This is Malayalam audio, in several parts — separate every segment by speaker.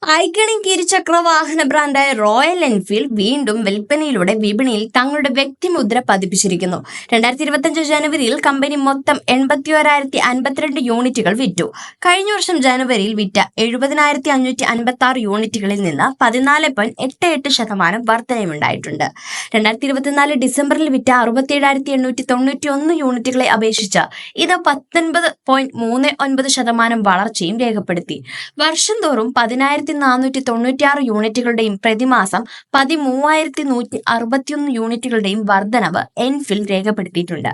Speaker 1: ഐക്കണിക് ഇരുചക്ര വാഹന ബ്രാൻഡായ റോയൽ എൻഫീൽഡ് വീണ്ടും വിൽപ്പനയിലൂടെ വിപണിയിൽ തങ്ങളുടെ വ്യക്തിമുദ്ര പതിപ്പിച്ചിരിക്കുന്നു. 2025 ജനുവരിയിൽ കമ്പനി മൊത്തം 81,052 യൂണിറ്റുകൾ വിറ്റു. കഴിഞ്ഞ വർഷം ജനുവരിയിൽ വിറ്റ 70,556 യൂണിറ്റുകളിൽ നിന്ന് 14.88% വർധനയുണ്ടായിട്ടുണ്ട്. 2024 ഡിസംബറിൽ വിറ്റ 67,891 യൂണിറ്റുകളെ അപേക്ഷിച്ച് ഇത് 19.39% വളർച്ചയും രേഖപ്പെടുത്തി. വർഷം തോറും 10,496 യൂണിറ്റുകളുടെയും പ്രതിമാസം 13,161 യൂണിറ്റുകളുടെയും വർധനവ് എൻഫീൽഡ് രേഖപ്പെടുത്തിയിട്ടുണ്ട്.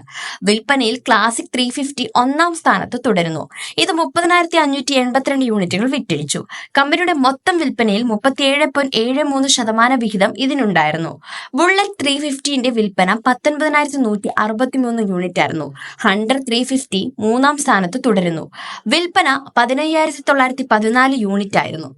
Speaker 1: വിൽപ്പനയിൽ ക്ലാസിക് 350 ഒന്നാം സ്ഥാനത്ത് തുടരുന്നു. ഇത് 30,582 യൂണിറ്റുകൾ വിറ്റഴിച്ചു. കമ്പനിയുടെ മൊത്തം വിൽപ്പനയിൽ 37.73% വിഹിതം ഇതിനുണ്ടായിരുന്നു. ബുള്ളറ്റ് 350ന്റെ വിൽപ്പന 19,163 യൂണിറ്റായിരുന്നു. ഹണ്ടർ 350 മൂന്നാം സ്ഥാനത്ത് തുടരുന്നു. വിൽപ്പന 15,914 യൂണിറ്റായിരുന്നു.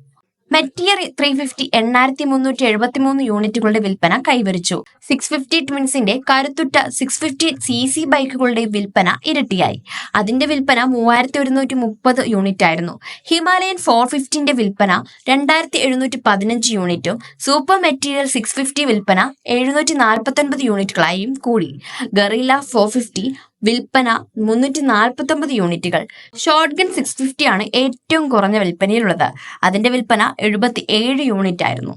Speaker 1: മെറ്റിയർ 350 8,373 യൂണിറ്റുകളുടെ വിൽപ്പന കൈവരിച്ചു. 650 ട്വിൻസിന്റെ കരുത്തുറ്റ 650 cc ബൈക്കുകളുടെ വിൽപ്പന ഇരട്ടിയായി. അതിന്റെ വിൽപ്പന 3,130 യൂണിറ്റായിരുന്നു. ഹിമാലയൻ 450ന്റെ വിൽപ്പന 2,715 യൂണിറ്റും സൂപ്പർ മെറ്റീരിയൽ 650 വിൽപ്പന 749 യൂണിറ്റുകളായും കൂടി. ഗറില്ല 450 വിൽപ്പന 349 യൂണിറ്റുകൾ. ഷോട്ട്ഗൺ 650 ആണ് ഏറ്റവും കുറഞ്ഞ വിൽപ്പനയിലുള്ളത്. അതിന്റെ വിൽപ്പന 77 യൂണിറ്റ് ആയിരുന്നു.